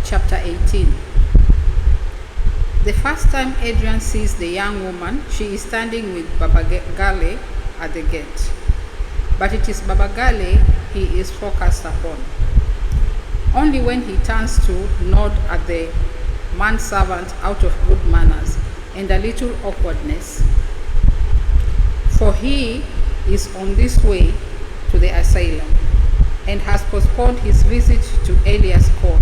Chapter 18. The first time Adrian sees the young woman, she is standing with Baba Gale at the gate. But it is Baba Gale he is focused upon. Only when he turns to nod at the manservant out of good manners and a little awkwardness, for he is on this way to the asylum and has postponed his visit to Elias' call.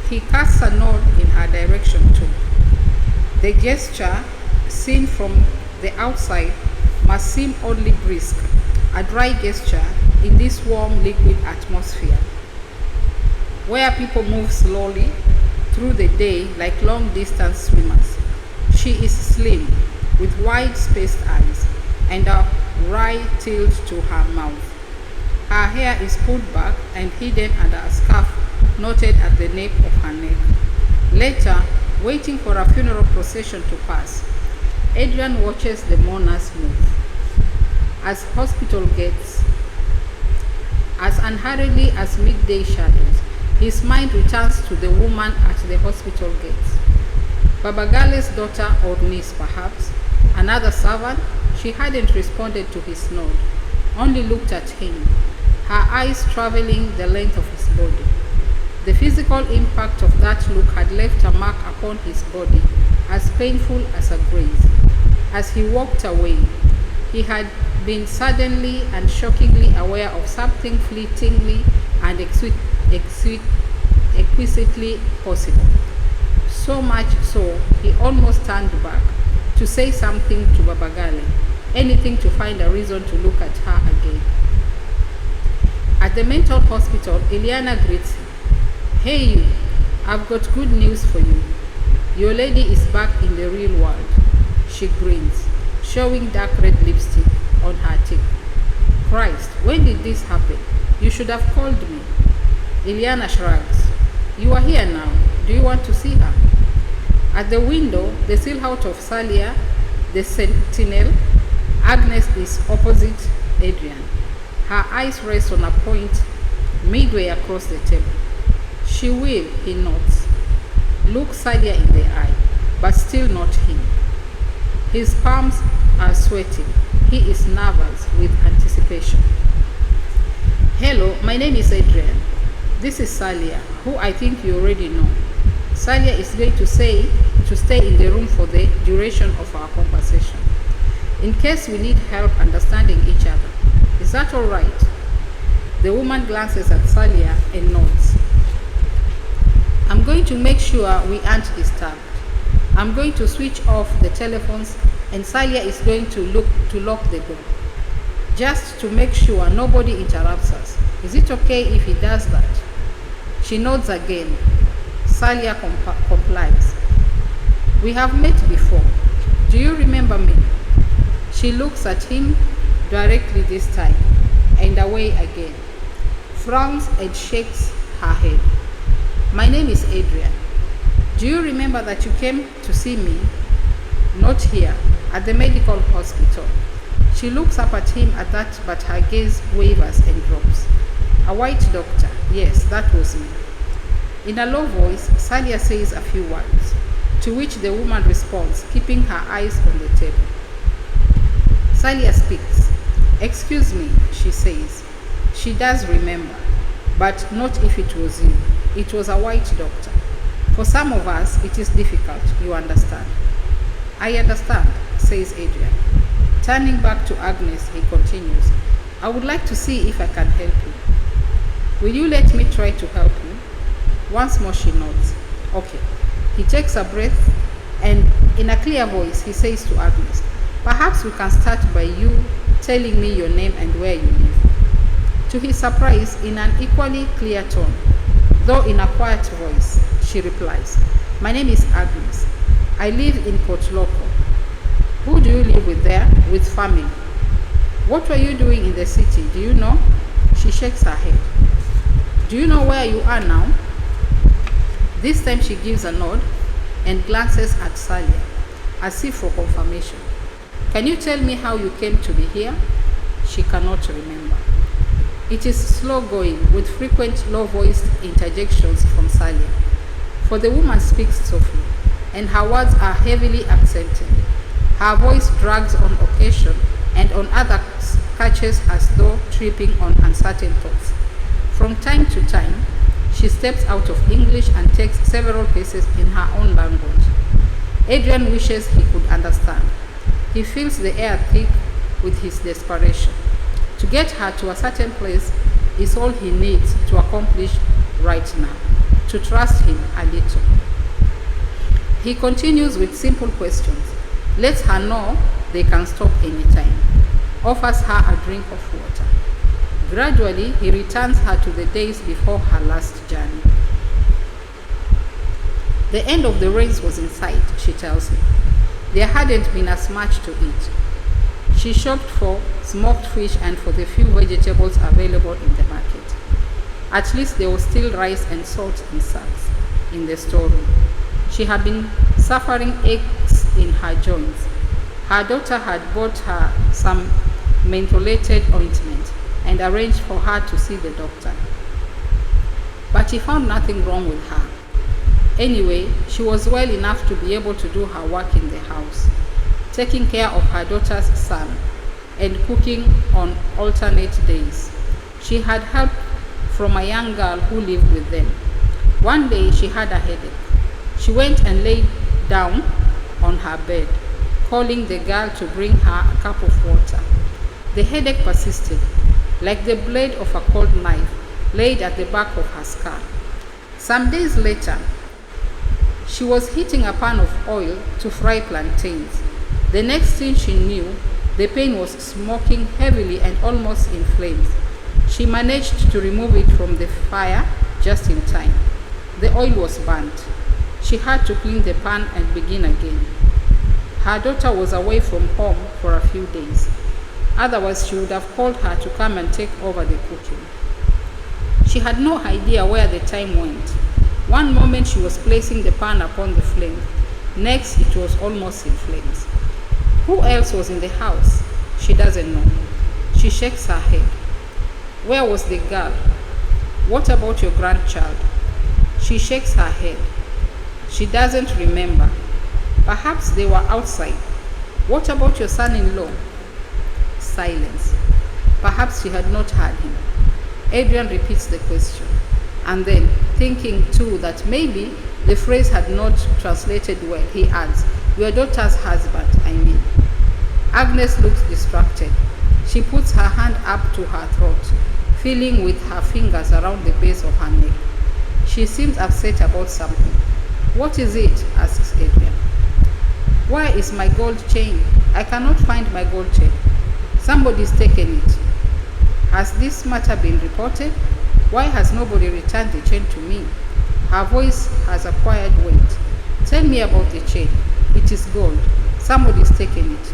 He casts a nod in her direction too. The gesture, seen from the outside, must seem oddly brisk, a dry gesture in this warm liquid atmosphere, where people move slowly through the day like long-distance swimmers. She is slim, with wide-spaced eyes, and a wry tilt to her mouth. Her hair is pulled back and hidden under a scarf knotted at the nape of her neck. Later, waiting for a funeral procession to pass, Adrian watches the mourners move. As hospital gates, as unhurriedly as midday shadows, his mind returns to the woman at the hospital gates. Baba Gale's daughter or niece, perhaps, another servant. She hadn't responded to his nod, only looked at him, her eyes traveling the length of his body. The physical impact of that look had left a mark upon his body, as painful as a graze. As he walked away, he had been suddenly and shockingly aware of something fleetingly and exquisitely possible. So much so, he almost turned back to say something to Baba Gale, anything to find a reason to look at her again. At the mental hospital, Ileana greets him. "Hey you, I've got good news for you. Your lady is back in the real world." She grins, showing dark red lipstick on her cheek. "Christ, when did this happen? You should have called me." Ileana shrugs. "You are here now. Do you want to see her?" At the window, the silhouette of Salia, the sentinel, Agnes is opposite Adrian. Her eyes rest on a point midway across the table. "She will," he nods. Look Salia in the eye, but still not him. His palms are sweating. He is nervous with anticipation. "Hello, my name is Adrian. This is Salia, who I think you already know. Salia is going to stay in the room for the duration of our conversation, in case we need help understanding each other. Is that all right?" The woman glances at Salia and nods. "I'm going to make sure we aren't disturbed. I'm going to switch off the telephones and Salia is going to lock the door, just to make sure nobody interrupts us. Is it okay if he does that?" She nods again. Salia complies. "We have met before. Do you remember me?" She looks at him directly this time, and away again, frowns and shakes her head. "My name is Adrian. Do you remember that you came to see me?" "Not here, at the medical hospital." She looks up at him at that, but her gaze wavers and drops. "A white doctor, yes, that was me." In a low voice, Salia says a few words, to which the woman responds, keeping her eyes on the table. Salia speaks. "Excuse me," she says. She does remember, but not if it was you. It was a white doctor. For some of us, it is difficult, you understand. "I understand," says Adrian. Turning back to Agnes, he continues, "I would like to see if I can help you. Will you let me try to help you?" Once more she nods. "Okay." He takes a breath and in a clear voice he says to Agnes, "Perhaps we can start by you telling me your name and where you live." To his surprise, in an equally clear tone, though in a quiet voice, she replies, "My name is Agnes. I live in Port Loco." "Who do you live with there?" "With family." "What were you doing in the city? Do you know?" She shakes her head. "Do you know where you are now?" This time she gives a nod and glances at Salia, as if for confirmation. "Can you tell me how you came to be here?" She cannot remember. It is slow going, with frequent low-voiced interjections from Salia. for the woman speaks softly, and her words are heavily accented. Her voice drags on occasion, and on others catches as though tripping on uncertain thoughts. From time to time, she steps out of English and takes several paces in her own language. Adrian wishes he could understand. He feels the air thick with his desperation. To get her to a certain place is all he needs to accomplish right now, to trust him a little. He continues with simple questions, lets her know they can stop anytime, offers her a drink of water. Gradually, he returns her to the days before her last journey. The end of the race was in sight, she tells him. There hadn't been as much to eat. She shopped for smoked fish and for the few vegetables available in the market. At least there was still rice and salt in sacks in the storeroom. She had been suffering aches in her joints. Her daughter had bought her some mentholated ointment and arranged for her to see the doctor. But he found nothing wrong with her. Anyway, she was well enough to be able to do her work in the house, taking care of her daughter's son and cooking on alternate days. She had help from a young girl who lived with them. One day she had a headache. She went and lay down on her bed, calling the girl to bring her a cup of water. The headache persisted, like the blade of a cold knife laid at the back of her skull. Some days later, she was heating a pan of oil to fry plantains. The next thing she knew, the pan was smoking heavily and almost in flames. She managed to remove it from the fire just in time. The oil was burnt. She had to clean the pan and begin again. Her daughter was away from home for a few days. Otherwise, she would have called her to come and take over the cooking. She had no idea where the time went. One moment she was placing the pan upon the flame. Next, it was almost in flames. Who else was in the house? She doesn't know. She shakes her head. Where was the girl? What about your grandchild? She shakes her head. She doesn't remember. Perhaps they were outside. What about your son-in-law? Silence. Perhaps she had not heard him. Adrian repeats the question, and then, thinking too that maybe the phrase had not translated well, he adds, your daughter's husband, I mean. Agnes looks distracted. She puts her hand up to her throat, feeling with her fingers around the base of her neck. She seems upset about something. What is it? Asks Adrian. Where is my gold chain? I cannot find my gold chain. Somebody's taken it. Has this matter been reported? Why has nobody returned the chain to me? Her voice has acquired weight. Tell me about the chain. It is gold. Somebody's taken it.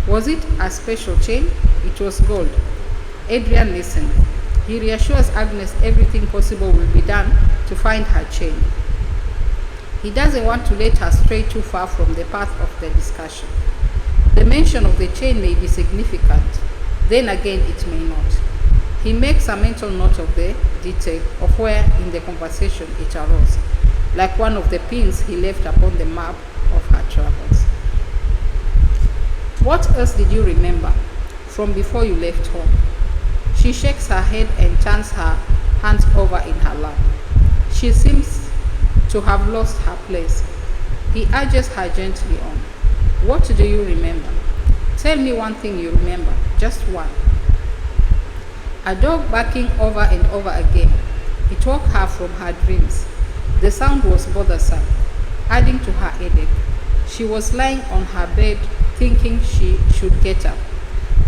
Was it a special chain? It was gold. Adrian listened. He reassures Agnes everything possible will be done to find her chain. He doesn't want to let her stray too far from the path of the discussion. The mention of the chain may be significant, then again it may not. He makes a mental note of the detail of where in the conversation it arose, like one of the pins he left upon the map of her travels. What else did you remember from before you left home? She shakes her head and turns her hands over in her lap. She seems to have lost her place. He urges her gently on. What do you remember? Tell me one thing you remember, just one. A dog barking over and over again. It woke her from her dreams. The sound was bothersome, adding to her headache. She was lying on her bed thinking she should get up,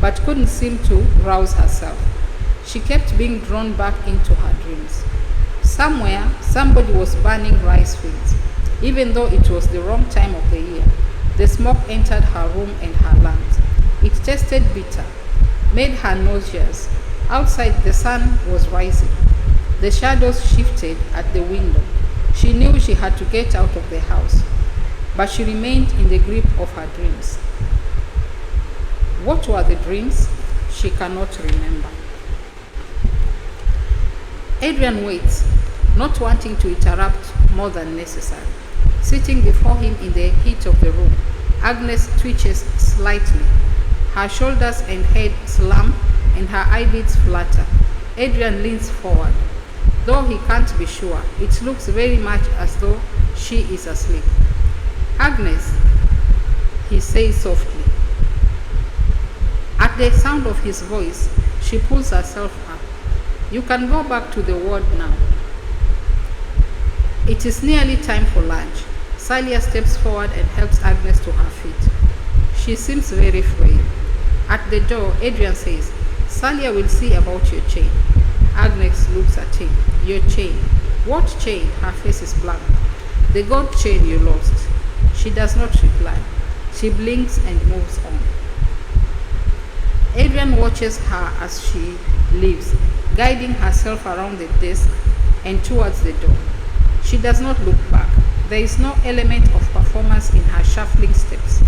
but couldn't seem to rouse herself. She kept being drawn back into her dreams. Somewhere, somebody was burning rice fields. Even though it was the wrong time of the year, the smoke entered her room and her lungs. It tasted bitter, made her nauseous. Outside, the sun was rising. The shadows shifted at the window. She knew she had to get out of the house, but she remained in the grip of her dreams. What were the dreams? She cannot remember. Adrian waits, not wanting to interrupt more than necessary. Sitting before him in the heat of the room, Agnes twitches slightly. Her shoulders and head slump and her eyelids flutter. Adrian leans forward. Though he can't be sure, it looks very much as though she is asleep. Agnes, he says softly. At the sound of his voice, she pulls herself up. You can go back to the ward now. It is nearly time for lunch. Salia steps forward and helps Agnes to her feet. She seems very frail. At the door, Adrian says, Salia will see about your chain. Agnes looks at him. Your chain. What chain? Her face is blank. The gold chain you lost. She does not reply. She blinks and moves on. Adrian watches her as she leaves, guiding herself around the desk and towards the door. She does not look back. There is no element of performance in her shuffling steps.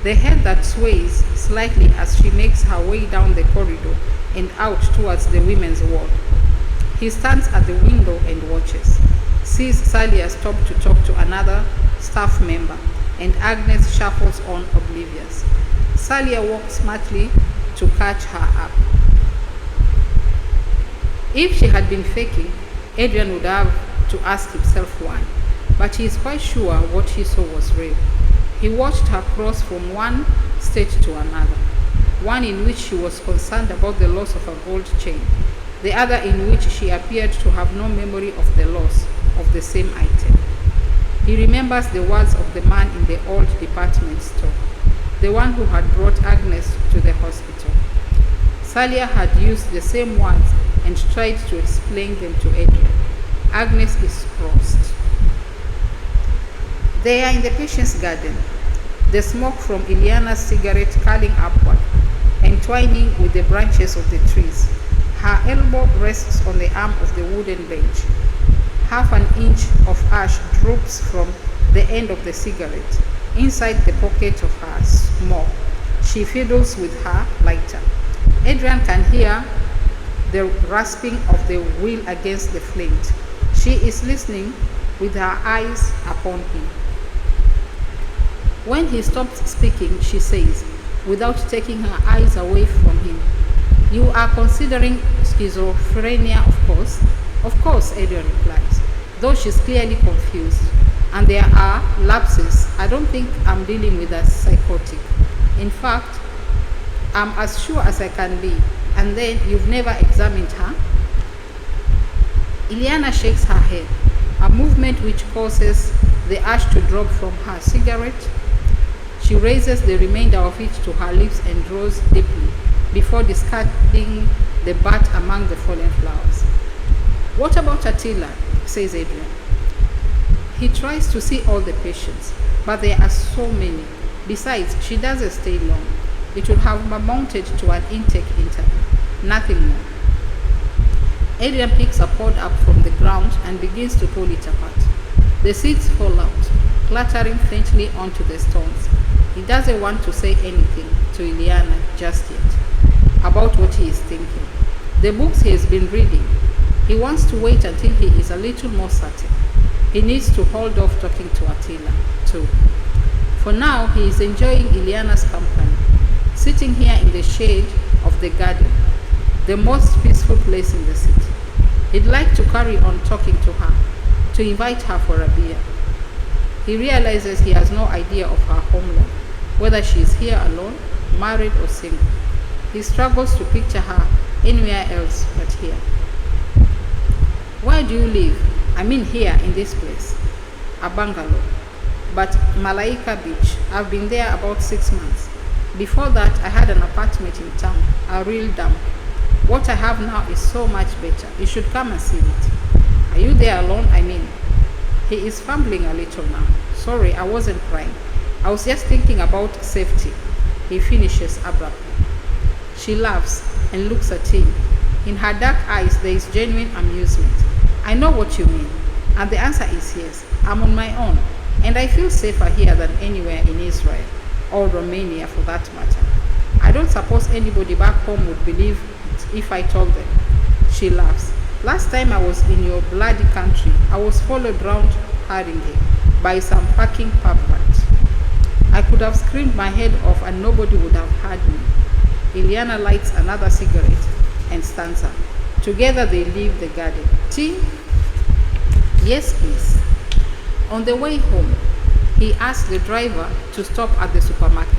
The head that sways slightly as she makes her way down the corridor and out towards the women's ward. He stands at the window and watches, sees Salia stop to talk to another staff member, and Agnes shuffles on oblivious. Salia walks smartly to catch her up. If she had been faking, Adrian would have to ask himself why, but he is quite sure what he saw was real. He watched her cross from one state to another, one in which she was concerned about the loss of a gold chain, the other in which she appeared to have no memory of the loss of the same item. He remembers the words of the man in the old department store, the one who had brought Agnes to the hospital. Salia had used the same words and tried to explain them to Adrian. Agnes is crossed. They are in the patient's garden, the smoke from Ileana's cigarette curling upward, entwining with the branches of the trees. Her elbow rests on the arm of the wooden bench. Half an inch of ash droops from the end of the cigarette. Inside the pocket of her smoke, she fiddles with her lighter. Adrian can hear the rasping of the wheel against the flint. She is listening with her eyes upon him. When he stops speaking, she says, without taking her eyes away from him, You are considering schizophrenia, of course? Of course, Adrian replies, though she's clearly confused. And there are lapses. I don't think I'm dealing with a psychotic. In fact, I'm as sure as I can be. And then you've never examined her? Ileana shakes her head, a movement which causes the ash to drop from her cigarette. She raises the remainder of it to her lips and draws deeply before discarding the butt among the fallen flowers. What about Attila? Says Adrian. He tries to see all the patients, but there are so many. Besides, she doesn't stay long. It would have amounted to an intake interview, nothing more. Adrian picks a pod up from the ground and begins to pull it apart. The seeds fall out, clattering faintly onto the stones. He doesn't want to say anything to Ileana just yet about what he is thinking. The books he has been reading. He wants to wait until he is a little more certain. He needs to hold off talking to Attila, too. For now, he is enjoying Ileana's company, sitting here in the shade of the garden, the most peaceful place in the city. He'd like to carry on talking to her, to invite her for a beer. He realizes he has no idea of her homeland, whether she is here alone, married or single. He struggles to picture her anywhere else but here. Where do you live? I mean here in this place. A bungalow. But Malaika Beach. I've been there about 6 months. Before that, I had an apartment in town, a real dump. What I have now is so much better. You should come and see it. Are you there alone? I mean, he is fumbling a little now. Sorry, I wasn't crying. I was just thinking about safety. He finishes abruptly. She laughs and looks at him. In her dark eyes, there is genuine amusement. I know what you mean. And the answer is yes. I'm on my own. And I feel safer here than anywhere in Israel, or Romania for that matter. I don't suppose anybody back home would believe it if I told them. She laughs. Last time I was in your bloody country, I was followed round hurriedly by some fucking pervert. I could have screamed my head off and nobody would have heard me. Ileana lights another cigarette and stands up. Together they leave the garden. Tea? Yes, please. On the way home, he asks the driver to stop at the supermarket.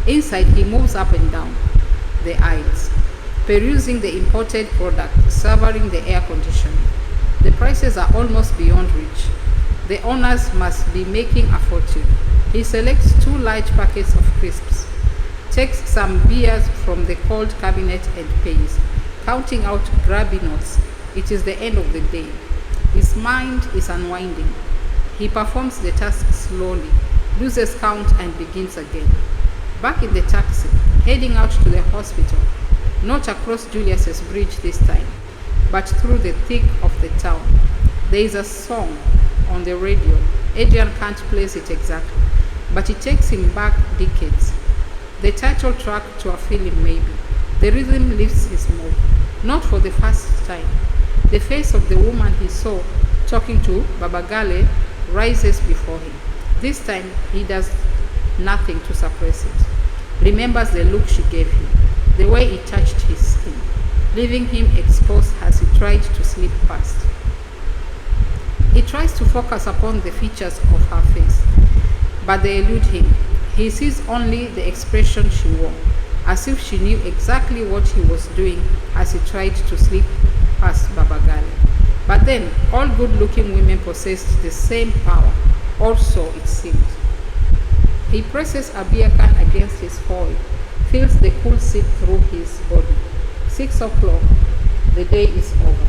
Inside, he moves up and down the aisles, perusing the imported product, savoring the air conditioning. The prices are almost beyond reach. The owners must be making a fortune. He selects 2 large packets of crisps, takes some beers from the cold cabinet and pays, counting out grubby notes. It is the end of the day. His mind is unwinding. He performs the task slowly, loses count and begins again. Back in the taxi, heading out to the hospital, not across Julius's bridge this time, but through the thick of the town. There is a song on the radio. Adrian can't place it exactly, but it takes him back decades. The title track to a film maybe. The rhythm lifts his mood, not for the first time. The face of the woman he saw talking to Babagale rises before him. This time he does nothing to suppress it. Remembers the look she gave him, the way it touched his skin, leaving him exposed as he tried to slip past. He tries to focus upon the features of her face, but they elude him. He sees only the expression she wore, as if she knew exactly what he was doing as he tried to slip past Babagale. But then, all good-looking women possessed the same power, or so it seemed. He presses a beer can against his forehead, feels the cool seep through his body. 6 o'clock, the day is over.